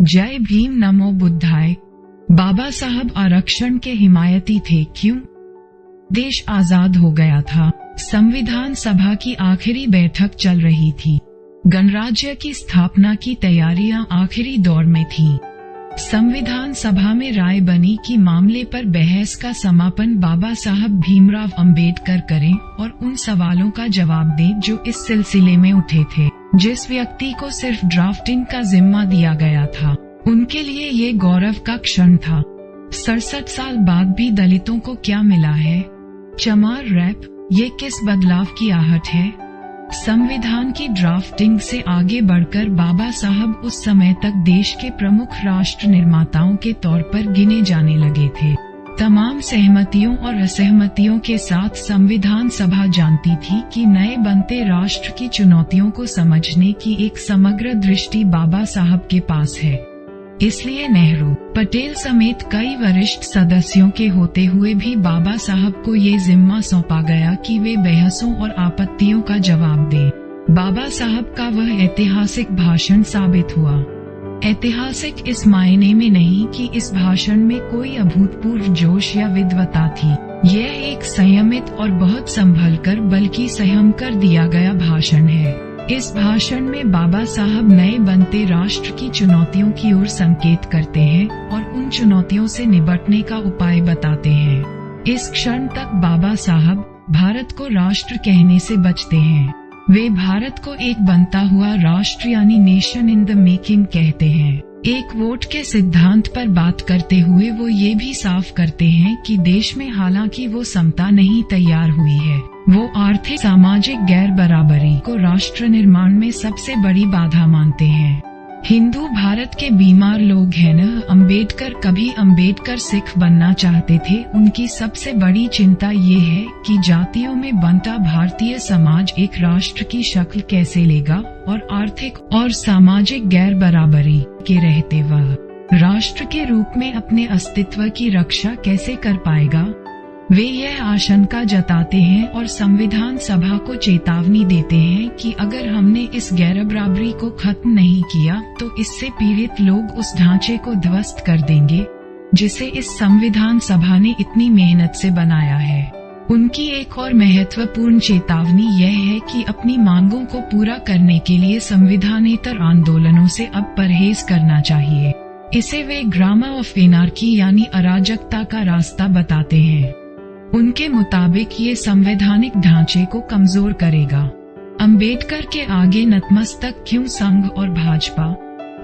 जय भीम, नमो बुद्धाय। बाबा साहब आरक्षण के हिमायती थे। क्यों? देश आजाद हो गया था। संविधान सभा की आखिरी बैठक चल रही थी। गणराज्य की स्थापना की तैयारियां आखिरी दौर में थीं। संविधान सभा में राय बनी कि मामले पर बहस का समापन बाबा साहब भीमराव अंबेडकर करें और उन सवालों का जवाब दें जो इस सिलसिले में उठे थे। जिस व्यक्ति को सिर्फ ड्राफ्टिंग का जिम्मा दिया गया था, उनके लिए ये गौरव का क्षण था। 67 साल बाद भी दलितों को क्या मिला है? चमार रैप, ये किस बदलाव की आहट है? संविधान की ड्राफ्टिंग से आगे बढ़कर बाबा साहब उस समय तक देश के प्रमुख राष्ट्र निर्माताओं के तौर पर गिने जाने लगे थे। तमाम सहमतियों और असहमतियों के साथ संविधान सभा जानती थी कि नए बनते राष्ट्र की चुनौतियों को समझने की एक समग्र दृष्टि बाबा साहब के पास है। इसलिए नेहरू, पटेल समेत कई वरिष्ठ सदस्यों के होते हुए भी बाबा साहब को ये जिम्मा सौंपा गया कि वे बहसों और आपत्तियों का जवाब दें। बाबा साहब का वह ऐतिहासिक भाषण साबित हुआ। ऐतिहासिक इस मायने में नहीं कि इस भाषण में कोई अभूतपूर्व जोश या विद्वता थी। यह एक संयमित और बहुत संभलकर बल्कि संयम कर दिया गया भाषण है। इस भाषण में बाबा साहब नए बनते राष्ट्र की चुनौतियों की ओर संकेत करते हैं और उन चुनौतियों से निपटने का उपाय बताते हैं। इस क्षण तक बाबा साहब भारत को राष्ट्र कहने से बचते हैं। वे भारत को एक बनता हुआ राष्ट्र यानी नेशन इन द मेकिंग कहते हैं। एक वोट के सिद्धांत पर बात करते हुए वो ये भी साफ करते हैं कि देश में हालांकि वो समता नहीं तैयार हुई है, वो आर्थिक सामाजिक गैर बराबरी को राष्ट्र निर्माण में सबसे बड़ी बाधा मानते हैं। हिंदू भारत के बीमार लोग हैं न। अंबेडकर कभी अंबेडकर सिख बनना चाहते थे। उनकी सबसे बड़ी चिंता ये है कि जातियों में बंटा भारतीय समाज एक राष्ट्र की शक्ल कैसे लेगा और आर्थिक और सामाजिक गैर बराबरी के रहते वह राष्ट्र के रूप में अपने अस्तित्व की रक्षा कैसे कर पाएगा। वे यह आशंका जताते हैं और संविधान सभा को चेतावनी देते हैं कि अगर हमने इस गैर बराबरी को खत्म नहीं किया तो इससे पीड़ित लोग उस ढांचे को ध्वस्त कर देंगे जिसे इस संविधान सभा ने इतनी मेहनत से बनाया है। उनकी एक और महत्वपूर्ण चेतावनी यह है कि अपनी मांगों को पूरा करने के लिए संविधानेतर आंदोलनों से अब परहेज करना चाहिए। इसे वे ग्रामा ऑफ एनार्की यानी अराजकता का रास्ता बताते हैं। उनके मुताबिक ये संवैधानिक ढांचे को कमजोर करेगा। अंबेडकर के आगे नतमस्तक क्यों संघ और भाजपा?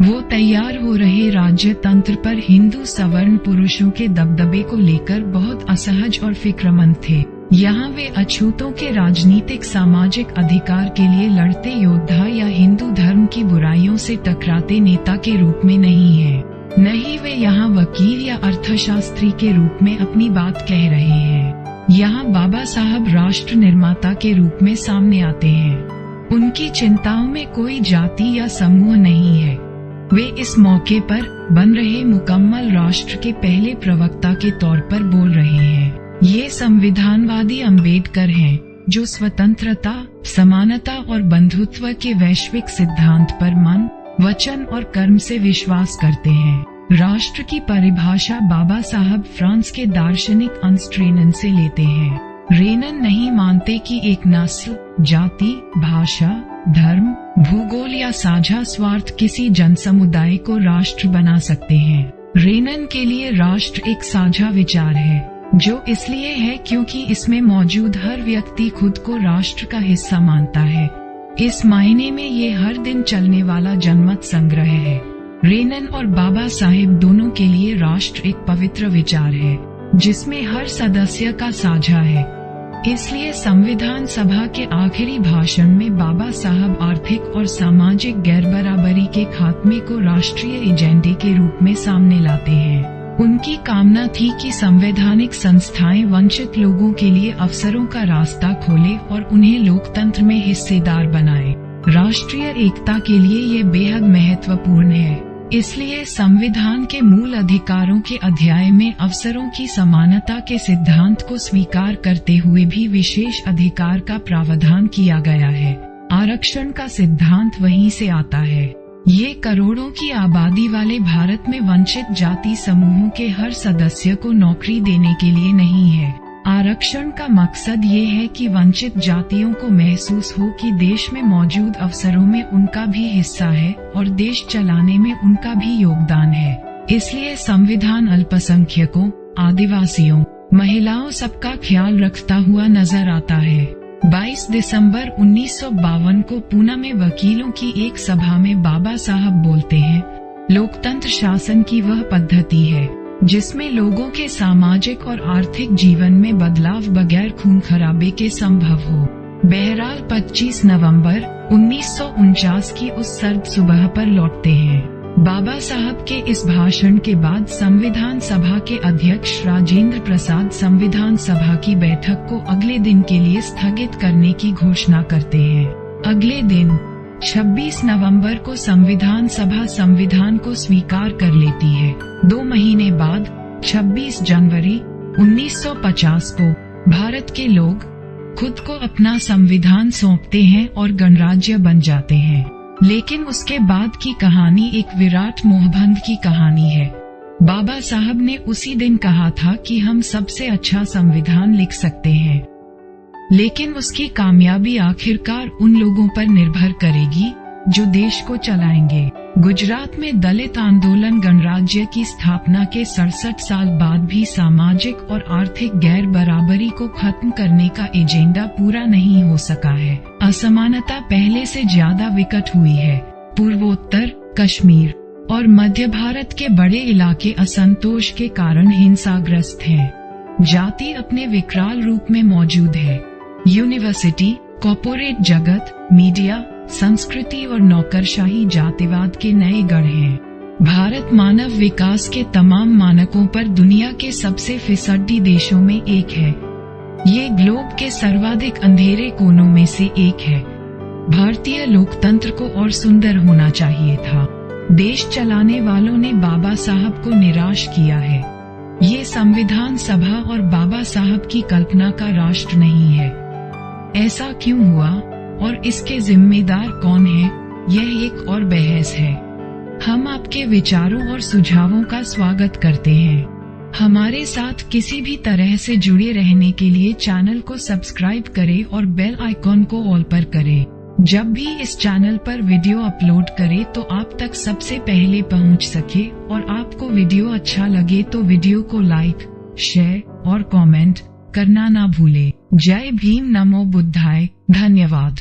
वो तैयार हो रहे राज्य तंत्र पर हिंदू सवर्ण पुरुषों के दबदबे को लेकर बहुत असहज और फिक्रमंद थे। यहाँ वे अछूतों के राजनीतिक सामाजिक अधिकार के लिए लड़ते योद्धा या हिंदू धर्म की बुराइयों से टकराते नेता के रूप में नहीं है। नहीं, वे यहाँ वकील या अर्थशास्त्री के रूप में अपनी बात कह रहे हैं। यहाँ बाबा साहब राष्ट्र निर्माता के रूप में सामने आते हैं। उनकी चिंताओं में कोई जाति या समूह नहीं है। वे इस मौके पर बन रहे मुकम्मल राष्ट्र के पहले प्रवक्ता के तौर पर बोल रहे हैं। ये संविधानवादी अंबेडकर हैं जो स्वतंत्रता, समानता और बंधुत्व के वैश्विक सिद्धांत पर मन, वचन और कर्म से विश्वास करते हैं। राष्ट्र की परिभाषा बाबा साहब फ्रांस के दार्शनिक अर्नस्ट रेनन से लेते हैं। रेनन नहीं मानते कि एक नस्ल, जाति, भाषा, धर्म, भूगोल या साझा स्वार्थ किसी जनसमुदाय को राष्ट्र बना सकते हैं। रेनन के लिए राष्ट्र एक साझा विचार है, जो इसलिए है क्योंकि इसमें मौजूद हर व्यक्ति खुद को राष्ट्र का हिस्सा मानता है। इस मायने में ये हर दिन चलने वाला जनमत संग्रह है। रेनन और बाबा साहेब दोनों के लिए राष्ट्र एक पवित्र विचार है जिसमें हर सदस्य का साझा है। इसलिए संविधान सभा के आखिरी भाषण में बाबा साहब आर्थिक और सामाजिक गैर बराबरी के खात्मे को राष्ट्रीय एजेंडे के रूप में सामने लाते हैं। उनकी कामना थी कि संवैधानिक संस्थाएं वंचित लोगों के लिए अवसरों का रास्ता खोले और उन्हें लोकतंत्र में हिस्सेदार बनाए। राष्ट्रीय एकता के लिए ये बेहद महत्वपूर्ण है। इसलिए संविधान के मूल अधिकारों के अध्याय में अवसरों की समानता के सिद्धांत को स्वीकार करते हुए भी विशेष अधिकार का प्रावधान किया गया है। आरक्षण का सिद्धांत वहीं से आता है। ये करोड़ों की आबादी वाले भारत में वंचित जाति समूहों के हर सदस्य को नौकरी देने के लिए नहीं है। आरक्षण का मकसद ये है कि वंचित जातियों को महसूस हो कि देश में मौजूद अवसरों में उनका भी हिस्सा है और देश चलाने में उनका भी योगदान है। इसलिए संविधान अल्पसंख्यकों, आदिवासियों, महिलाओं सबका ख्याल रखता हुआ नजर आता है। 22 दिसंबर 1952 को पूना में वकीलों की एक सभा में बाबा साहब बोलते हैं, लोकतंत्र शासन की वह पद्धति है जिसमें लोगों के सामाजिक और आर्थिक जीवन में बदलाव बगैर खून खराबे के संभव हो। बहरहाल 25 नवंबर 1949 की उस सर्द सुबह पर लौटते हैं। बाबा साहब के इस भाषण के बाद संविधान सभा के अध्यक्ष राजेंद्र प्रसाद संविधान सभा की बैठक को अगले दिन के लिए स्थगित करने की घोषणा करते हैं। अगले दिन 26 नवंबर को संविधान सभा संविधान को स्वीकार कर लेती है। 2 महीने बाद 26 जनवरी 1950 को भारत के लोग खुद को अपना संविधान सौंपते हैं और गणराज्य बन जाते हैं। लेकिन उसके बाद की कहानी एक विराट मोहभंग की कहानी है। बाबा साहब ने उसी दिन कहा था कि हम सबसे अच्छा संविधान लिख सकते हैं, लेकिन उसकी कामयाबी आखिरकार उन लोगों पर निर्भर करेगी जो देश को चलाएंगे। गुजरात में दलित आंदोलन गणराज्य की स्थापना के 67 साल बाद भी सामाजिक और आर्थिक गैर बराबरी को खत्म करने का एजेंडा पूरा नहीं हो सका है। असमानता पहले से ज्यादा विकट हुई है। पूर्वोत्तर, कश्मीर और मध्य भारत के बड़े इलाके असंतोष के कारण हिंसाग्रस्त हैं। जाति अपने विकराल रूप में मौजूद है। यूनिवर्सिटी, कॉर्पोरेट जगत, मीडिया, संस्कृति और नौकरशाही जातिवाद के नए गढ़ हैं। भारत मानव विकास के तमाम मानकों पर दुनिया के सबसे फिसड्डी देशों में एक है। ये ग्लोब के सर्वाधिक अंधेरे कोनों में से एक है। भारतीय लोकतंत्र को और सुंदर होना चाहिए था। देश चलाने वालों ने बाबा साहब को निराश किया है। ये संविधान सभा और बाबा साहब की कल्पना का राष्ट्र नहीं है। ऐसा क्यों हुआ और इसके जिम्मेदार कौन है, यह एक और बहस है। हम आपके विचारों और सुझावों का स्वागत करते हैं। हमारे साथ किसी भी तरह से जुड़े रहने के लिए चैनल को सब्सक्राइब करें और बेल आइकॉन को ऑल पर करें। जब भी इस चैनल पर वीडियो अपलोड करें तो आप तक सबसे पहले पहुंच सके, और आपको वीडियो अच्छा लगे तो वीडियो को लाइक, शेयर और कमेंट करना ना भूले। जय भीम, नमो बुद्धाय, धन्यवाद।